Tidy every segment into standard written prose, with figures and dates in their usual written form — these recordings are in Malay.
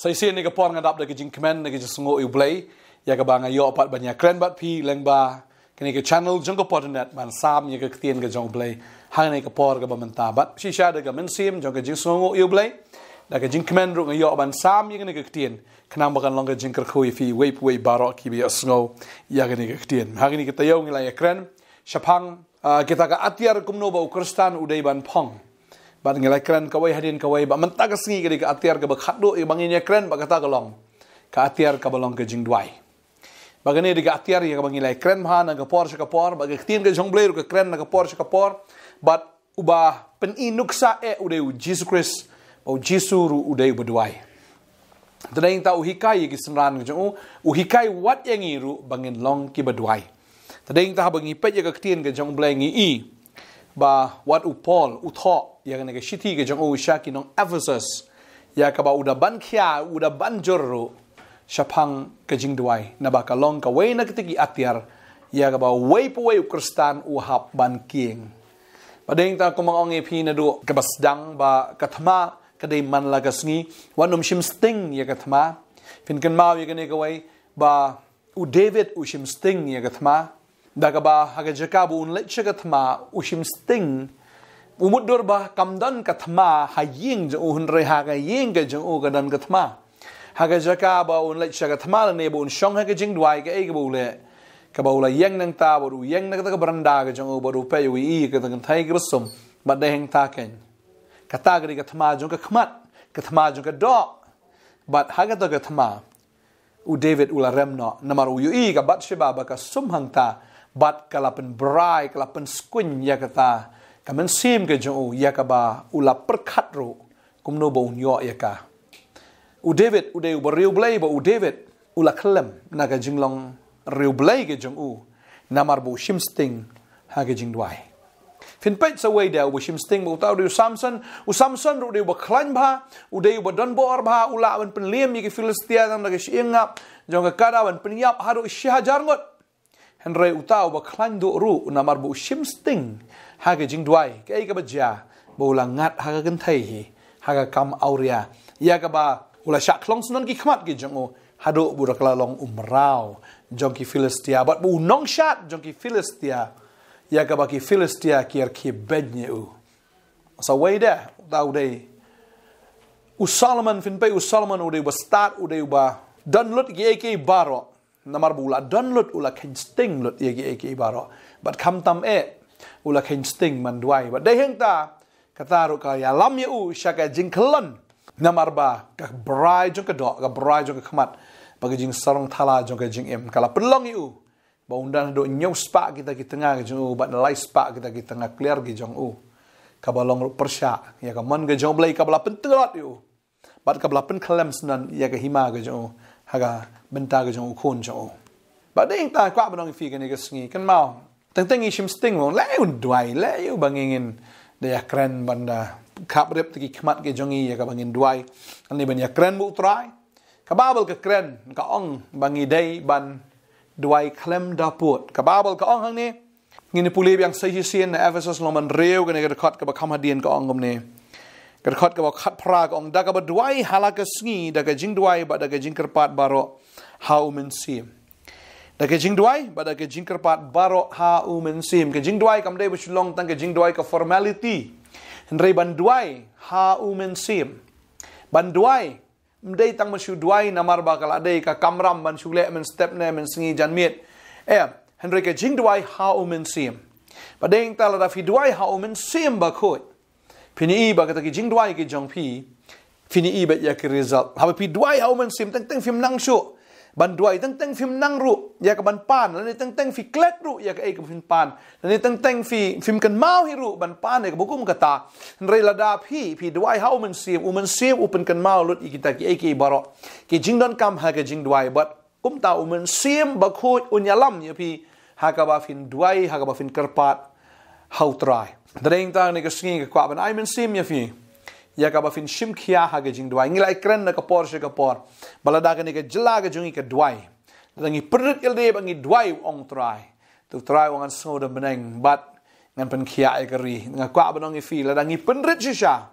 Sai sen ni kapor ngadap da ke jing kemen da ke sengo u play ya ka bang ayo pat banyak kren bat pi leng ba kini ke channel jong ko potternet ban sam ya ke tien ke jong play hang ni kapor ka ba menta bat si sha da ke men sim jong ke jing sengo u play da ke jing kemen ru ayo ban sam ya ke ni ke tien kenam bakan long ke jing ker khoi fi wei barok ki bi sengo ya ke ni ke tien hang ni ke tayo ngi la ya kren shapang kita ka atiar kumno ba kristan udai ban pong ban ngelai kren kawai hadin kawai ba menta ka singi ke ka atiar ka ba khaddo e banginya kren ba kata kalong ka atiar ka balong ke jingduwai bagane di ka atiar ya ka bangilai kren ha na ka por sa ka por ba ke tin ke jongbler ka kren na ka por sa ka por but uba pen inuksa e udai Jesus Christ o Jesus ru udai bedwai tadeng ta uhikai ki senran ke jong uhikai wat yang iru bangin long ki bedwai tadeng ta bangi pet ya ka tin ke jong blengi i ba wat u Paul u tho ya ka ne ke shiti ke jong u shaki nong Ephesus ya ka ba uda ban khia uda ban jorro shapang ke jingduwai na ba ka long ka wei na kitigi atiar ya ka ba wei po wei kristan u hap ban king padeng ta ko mang ong epi na do ka basdang ba kathma ka dei man la ka sngi wanum shim sting ya kathma fin kan mau ya ka ne ka wei ba u David u shim sting ya kathma da ka ba ha ka jakabu un le cha kathma u shim sting umudur ba kamdan kathma haying jo un re ha ka ying ka jo ka dan kathma ha ka jaka ba un le cha kathma le ne bu un shong ha ka jingduwai ka e ka bu le ka ba la yeng nang ta ba ru yeng na ka baranda ka jo ba ru pe wi ka tan thai ka sum ba de heng ta ken kata ka kathma jo ka khmat kathma jo ka do but ha ka ta kathma u David ula remno namar u i ka bat sheba ba ka sum hang ta bat kalapen brai kalapen skun ya kata kamen sim ke jo ya ka ba ula perkhat ro kumno bo nyo ya ka u David u de u riu blai ba u David ula klem na ka jinglong riu blai ke jong u namar bo shimsting ha ke jingduai fin pet sa wei da u shimsting bo tau de Samson ru de ba klan ba u de ba don bo ba ula ban penliem ye ke Filistia nang na ke shingap jong ka kada ban penyap haru shahajar ngot Henry utau ba klan do ru namar bo shimsting ha ke jingduai ke ai ka ba ja bo la ngat ha ka kan thai hi ha ka kam auria ya ka ba ula sha klong sunan ki khmat ki jong o hado bu ra kla long umrao jong ki Filistia but bu nong shat jong ki Filistia ya ka ba ki Filistia kier ki bednye u so way da tau dei u Solomon fin pe u Solomon u de ba start u de ba dan lut ki ek baro namar bula don lut ula ken sting lut ye ki baro but kam tam e ula ken sting man duai but de heng ta kata ru ka ya lam ye u shaka jingklon namar ba ka brai jong ka do ka brai jong ka khmat ba ka jing sarong thala jong ka jing em kala pelong ye u ba undan do nyau spa kita ki tengah ke jong u ba lai spa kita ki tengah clear ki jong u ka balong ru pyrshah ya ka man ka jong blai ka bala pentelot ye u bat ka bala pen khalam sunan ya ka hima ka jong u haga benta ke jong khon jong ba ding ta kwa banong fi ke ne ke sngi kan mau teng teng ishim sting wong la un duai la yu bangingin de ya kren banda kap rep ki khmat ke jongi ya ka bangin duai ani ban ya kren bu trai ka babel ke kren ka ong bangi dei ban duai klem da put ka babel ka ong hang ni ngini puli yang sai sien na Ephesus loman reu ke ne ka khat ka ba kham hadien ka ong gom ne ka khat ka ba khat pra ka ong da ka ba duai halaka sngi da ka jing duai ba da ka jing kerpat baro ha umen sim da ka jing duai ba da ka jing kerpat baro ha umen sim ka jing duai kam dei bu Shillong tang ka jing duai ka formality henrei ban duai ha umen sim ban duai mdei tang mashu duai namar ba kala dei ka kamram ban shule men step ne men sngi jan miet henrei ka jing duai ha umen sim ba dei ta la da fi duai ha umen sim ba khoi Pini ba kata ki jingduai ki jong pi fini ba ya ki result ha pi duai ha men sim teng teng film nang shu ban duai teng teng film nang ru ya ka ban pan ni teng teng fi klet ru ya ka e ka film pan ni teng teng fi film kan mau hi ru ban pan e ka bukum kata re la da pi duai ha men sim upen kan mau lut kita ki e ki baro ki jingdon kam ha ka jingduai but kum ta men sim ba khoi unyalam ya pi ha ka ba fin duai ha ka ba fin kerpat how try Dring ta ni ka sngi ka kwa ban ai men sim ya fi ya ka ba fin shim khia ha ga jing duai ngilai kren na ka por she ka por balada ka ni ka jla ga jungi ka duai dangi prit il de bangi duai ong try tu try ong an so da beneng but ngan pen khia ai ka ri nga kwa ban ong fi la dangi penrit shisha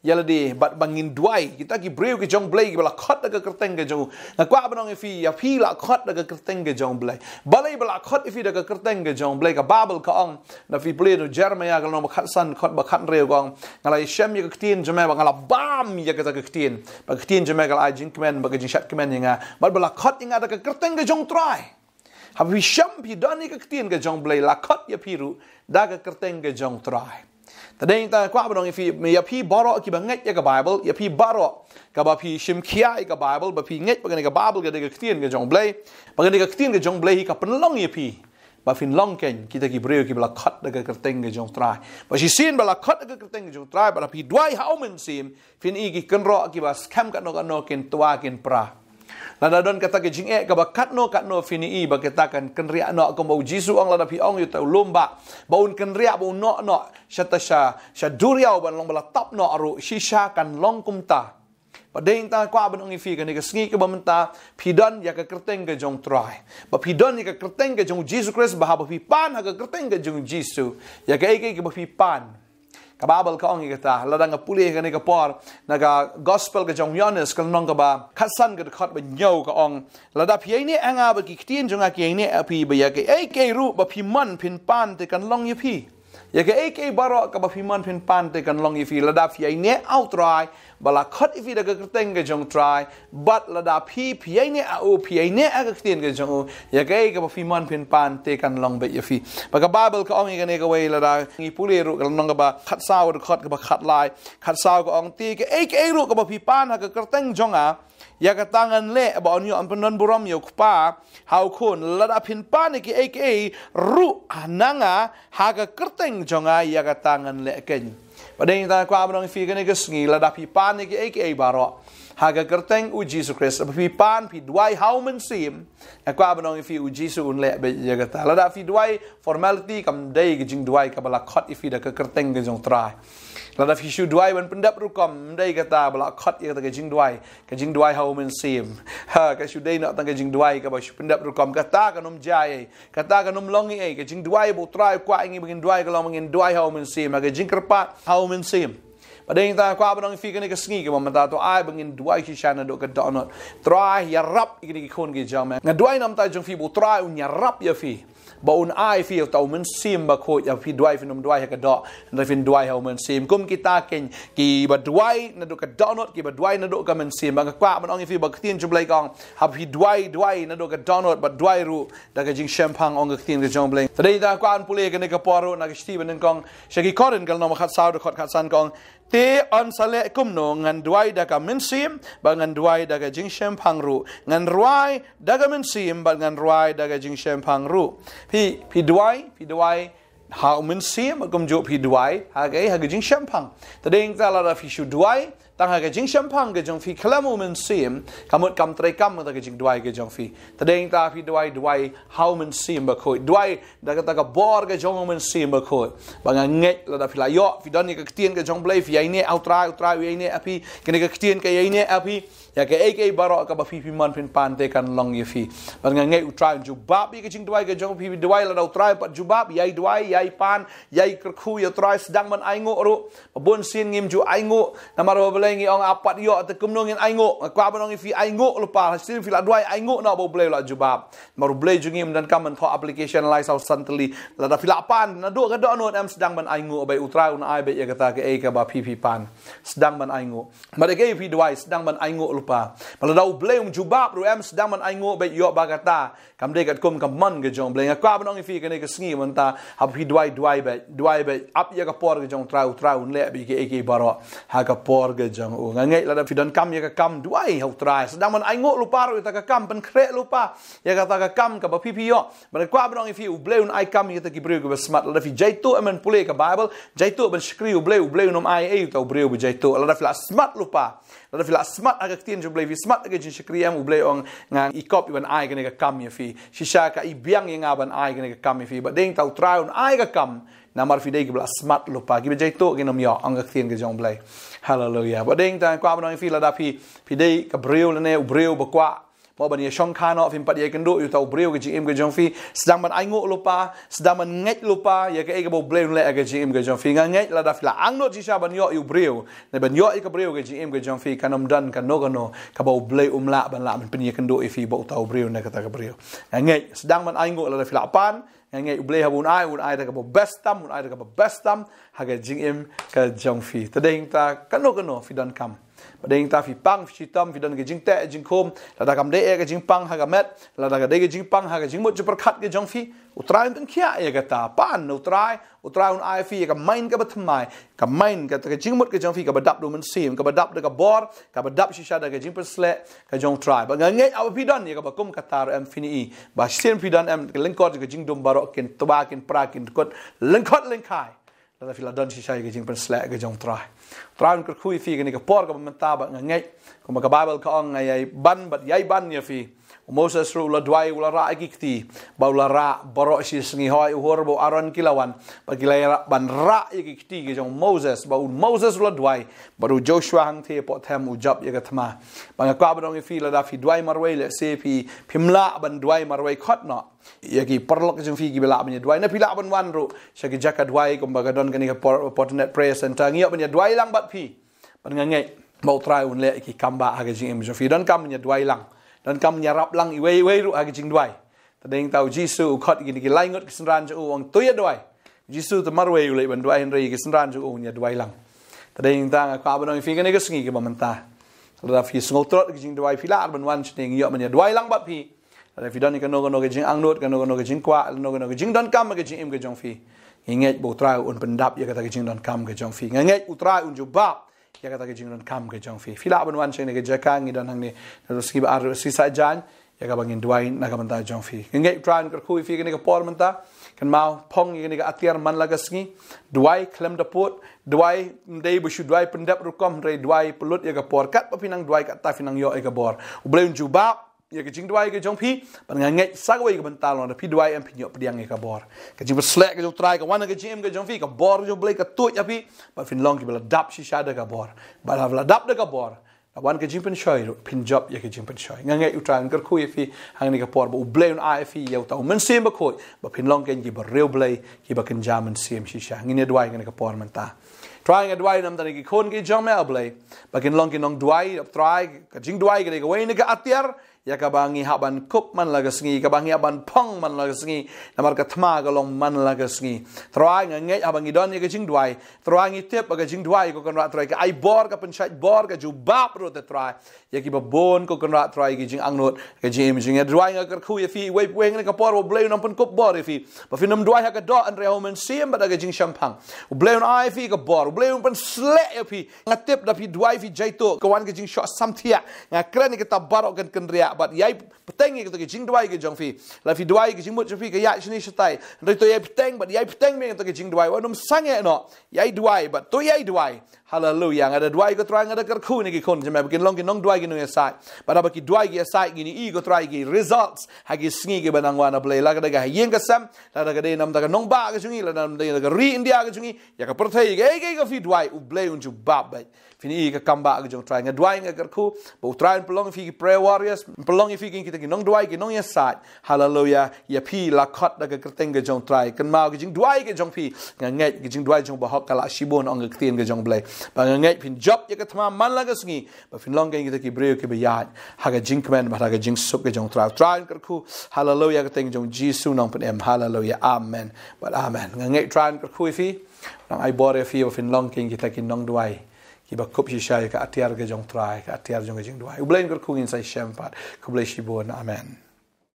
yala di bat bangin duai kita ki breu ke jong blai bala khot daga kerteng ke jong ngakwa banong ifi ya phi la khot daga kerteng ke jong blai balai bala khot ifi daga kerteng ke jong blai ka babel ka ong na fi blai no Jeremaiah ka no khat san khot ba khat reu gong ngalai shem ya ktien jame ba ngala bam ya ka ktien ba ktien jame ka ai jing kemen ba ka jing shat kemen nga bat bala khot inga daga kerteng ke jong trai habi sham pi dani ka ktien ke jong blai la khot ya piru daga kerteng ke jong trai tadeng ta kwa banong ifi ya pi baro ki ba nget ya ka Bible ya pi baro ka ba pi shim kia ka Bible ba pi nget ba ka Bible ga de ka ktien ke jong blai ba ka ktien ke jong blai ka penlong ya pi ba fin long ken kita ki breu ki bala khat daga kerteng ke jong trai ba si sin bala khat daga kerteng ke jong trai ba pi duai haumen sim fin i ki kenro ki ba skam ka no ken tua ken pra lada don kata ke jing ka ba katno fini i ba katakan kenria no ko mau jisu ang lada pi ong yu tau lomba ba un kenria ba no shata sha duriau ban long bala tap no aru shisha kan long kumta padeng ta kwa ban ong ifi kan ke sngi ke ba menta pidon ya ka kerteng ke jong trai ba pidon ya ka kerteng ke jong Jesus Christ ba pi pan ha ka kerteng ke jong jisu ya ka ke ba pi pan kababal ka ong ikata lada nga puli ka ni ka por naga gospel ka jong Yohanes ka nong ka ba khasan ka khat ba nyau ka ong lada pi ni anga ba ki ktien jong ki ni api ba ya ke ru ba pi man pin pan te kan long yipi ya ke baro ka ba pi man pin pan te kan long yipi lada pi ni outrai bala khat ifi da ka kerteng ke jong trai but lada pi ni au pi ni ka ktien ke jong ya ke ba pi man pin pan te kan long ba yipi ba ka babel ka ong ka ni ka wei lada ngi puli ru ka nong ka ba khat sao khat ka ba khat lai khat sao ka ong ti ke ru ka ba pi pan ka kerteng jong a ya ka tangan le ba onyo an penon buram yo kpa hau kun lada pin pan ki ru nanga ha ka kerteng jong a ya ka tangan le ken padeng ta kwa banong fi ka ni ka sngi lada pi pan ki baro ha ka kerteng u Jesus Christ pi pan pi duai haumen sim kwa banong fi u Jesus un le be ya ka ta lada fi duai formality kam dei ki jing duai ka bala khot ifi da ka kerteng ke jong trai lada fi shu duai ban pendap rukom dei kata bala khot ya ka jing duai haumen sim ha ka shu dei na tang ka jing duai ka ba shu pendap rukom kata ka nom jai kata ka nom longi ka jing duai bo trai kwa ingi begin duai ka long ngin duai haumen sim ka jing kerpat haumen sim padeng ta kwa banong fi ka ni ka sngi ka mamata to ai begin duai ki shana do ka donot trai ya rap ki kon ki jam nga duai nam ta jong fi bo trai un ya rap ya fi ba un ai fi tau men sim ba ko ya fi duai finum duai ka do na fin duai ha men sim kum kita ken ki ba duai na do ka donot ki ba duai na do ka men sim ba kwa ban ong fi ba ktien jumblai kong ha fi duai na do ka donot ba duai ru da ka jing champagne ong ktien ka jumblai tadai da kwa an pule ka ne ka poro na ka Steven kong shaki Korinth kal no ma khat sao do khat san kong te on sale kum no ngan duai da ka men sim ba ngan duai da ka jing champagne ru ngan ruai da ka men sim ba ngan ruai da ka jing champagne ru pi duai ha men sim kum jo pi duai ha ga jing champagne tadeng ta la fi shu duai tang ha ga jing champagne ga jong fi klamu men sim kamut kam tre kam da ga jing duai ga jong fi tadeng ta fi duai how men sim ba khoi duai da ka bor ga jong men sim ba khoi ba nga nget la da fi la yo fi don ni ka ktien ga jong blai fi ai ne outra wi ne api kene ka ktien ka ai ne api ya ka baro ka ba fi man pin pan te kan long ye fi ba nga nget utra ju ba bi ka jing duai ga jong fi duai la da utra pa ju ba yai duai yai pan yai kerkhu ya trai sedang man ai ngo ru bon sin ngim ju ai ngo na maro belengi ong apat yo te kumnong in ai ngo kwa banong fi ai ngo lupa sin fi la duai ai ngo na bo blai la ju ba maru blai ju ngim dan kam tho application lai sau santali la da fi la pan na do ga do no am sedang man ai ngo bai utra un ai be ya kata ka ba pi pan sedang man ai ngo ma de ke fi duai sedang man ai ngo lupa mala da blai ju ba ru am sedang man ai ngo be yo ba kata kam de kat kum kam man ga jong blai kwa banong fi ka ne ka sngi man ta ha fi duai be ap ya ka por ga jong tra un le bi ke baro ha ka por ga jong u ngai la da fi don kam ya ka kam duai ha tra sedang man ai ngo lupa ru ta ka kam pen kre lupa ya ka ta ka kam ka ba pi yo ba kwa banong fi u blai un ai kam ya ta ki breu ga smart la da fi jaito amen pule ka Bible jaito ben skri u blai nom ai ta breu bu jaito la da fi la smart lupa la da fi la smart aga ktien ju blai fi smart aga jin Nongkhryiem u blai ong ngang i kop ban ai ga ne ka kam ya fi shisha ka i biang ya nga ban ai ga ne ka kam ya fi ba ding tau tra un ai ka kam na mar fi dei ga smart lupa ki jaito ge nom yo ong ga ktien ga jong blai hallelujah ba ding ta kwa banong fi la da fi dei ka breu le ne u breu ba kwa mau bani Shong Kano film pat ye kendo yu tau breu ke jim ke jong fi sedang man ai ngok lupa sedang man ngej lupa ye ke bo bleu le ke jim ke jong fi ngej la da fila ang no ji sha ban yo yu breu ne ban yo ke breu ke jim ke jong fi kanom dan kan no ka bo bleu la ban la man pen ye kendo fi bo tau breu ne kata ke breu ngej sedang man ai ngok la da fila pan ngej bleu habun ai da ka bo bestam ai da ka bo bestam ha ke jim ke jong fi tadeng ta kan no fi dan kam Badeng ta fi pang fi tam fi dan ke jing te jing khom la da kam de ke jing pang ha ga met la da ga de ke jing pang ha ga jing mot per khat ke jong fi utrai tan khia ye ga ta pan utrai un ai fi ka main ka batmai ka main ka ke jing mot ke jong fi ka badap do man sim ka badap de ka bor ka badap shisha da ke jing per sle ka jong trai ba ngai aw fi dan ye ka ba kum ka tar em fini ba sim fi dan em ke lengkot ke jing dom baro ken toba ken pra ken kot lengkot lengkai la fila dan shisha ke jing per sle ke jong trai Tran ke kui fi ke ni ke por ke menta ba ngai ko ma ka Bible ka ong ngai ban bat yai ban ya fi Moses ru la dwai ula ra ikti ba ula ra baro si sngi hoi uhor bo aron kilawan ba kilai ban ra ikti ke jong Moses ba Moses ula dwai baru Joshua hang the po them ujab ye ka thma ba nga ka ba dong fi la da fi dwai marwei le se fi phimla ban dwai marwei khot no ye ki perlok jong fi ki bela ban dwai na pila ban wan ru sha ki jaka dwai ko ba ga don ke ni ka Potternet prayer center ngi ban dwai lang bat pi ban ngai mau try un le ki kamba ha ke jing jong fi don kam ni dwai lang dan kam nyarap lang iwe ru agi jing dwai tadeng tau jisu khot gini ki lai ngot kisran ju wang tuya dwai jisu te marwe ule ban dwai henri kisran ju nya dwai lang tadeng tang ka ban fi ke sngi ke bamanta la fi sngotrot ki jing dwai pila ban wan chning yo man dwai lang bat fi la fi don ke no ke jing angnot ke no ke jing kwa no ke jing don kam ke jing im ke jong fi nget bo trai un pendap ya kata ke jing don kam ke jong fi nget utrai un ju bab ya kata ke jing don kam ke jong fi fila ban wan chen ke jakang ni dan hang ni ski ba ar si sa jan ya ka bangin duai na ka manta jong fi ngai tran ke khu fi ke ni ka por manta kan mau pong ni ka atiar man la gasngi duai klem da pot duai dei bu shu duai pendap rukom re duai pelut ya ka por kat pa pinang duai kat ta pinang yo e ka bor ubleun juba ya ke jing duai ke jong fi ban ngai sa ka wei ka bantal no pi duai em pinyo pediang e ka bor ke jing slek ke jong trai ka wan ke jing ke jong fi ka bor jo blai ka tut ya pi ba fin long ki bela dap shi sha da ka bor ba la dap da ka bor wan ke jing pen shoi pin job ya ke jing pen shoi ngai utran ker khu fi hang ni ka por ba ubleun ai fi ya ta men sim ba khoi ba fin long ken ki ba real blai ki ba ken jam sim shi sha ngi ne duai ngi ka por man ta trying a duai nam ta ki khon ki jong me blai ba ken long ki nong duai try ka jing duai ke wei ni ka atiar ya ka bangi haban kup man laga sngi ka bangi haban pong man laga sngi namar ka thma ka long man laga sngi try ngai abangi don ye ka jing duai try ngi tep ka jing duai ko kan ra try ka ai bor ka penchait bor ka ju bap ro te try ya ki ba bon ko kan ra try ki jing angnot ka jing jing duai nga ka khu ye fi wei weng ka por bo bleu nam pen kup bor ye fi ba fi nam duai ha ka do an re homen sim ba ka jing champang bleu ai fi ka bor bleu pen sle ye fi nga tep da fi duai fi jaito ka wan ka jing shot samthia nga kren ka tabaro kan ria but yai peteng ke ke jing duai ke jong fi la fi duai ke jing mot fi ke ya shini shatai ri to yai peteng but yai peteng me ke jing duai wanum sange no yai duai but to yai duai hallelujah ngada duai ko try ngada kar khu ni ki kon jema bikin long ki nong duai ki no yasai but aba ki duai ki yasai ki ni i ko try ki results ha ki sngi ke banang wana play la ga ga yen ka sam la ga de nam da nong ba ga jungi la nam de ga ri india ga jungi ya ka perthai ke fi duai u blay un ju bab bai fini ka kamba ga jong try nga duai nga kar khu bo try pelong fi ki prayer warriors pelong fi ki ki nong duai ki nong yasai hallelujah ya pi la khot da ga kerteng ga jong try kan ma ga jing duai ga jong fi nga ngai ga jing duai jong ba hok kala shibon ong ga tien ga jong blay ba ngai pin job ya ka thma man la ga sngi ba fin long ga ki breu ki ba ya ha ga jing command ba ga jing sup ga jong try kar khu hallelujah ga teng jong jisu nong pen em hallelujah amen but amen nga ngai try kar khu fi nang ai bore fi ba fin long ki ki nong duai ki ba kup shi shai ka atiar ga jong try ka atiar jong ga jing duai ublein kar khu in sai shem pat kublai shibon amen.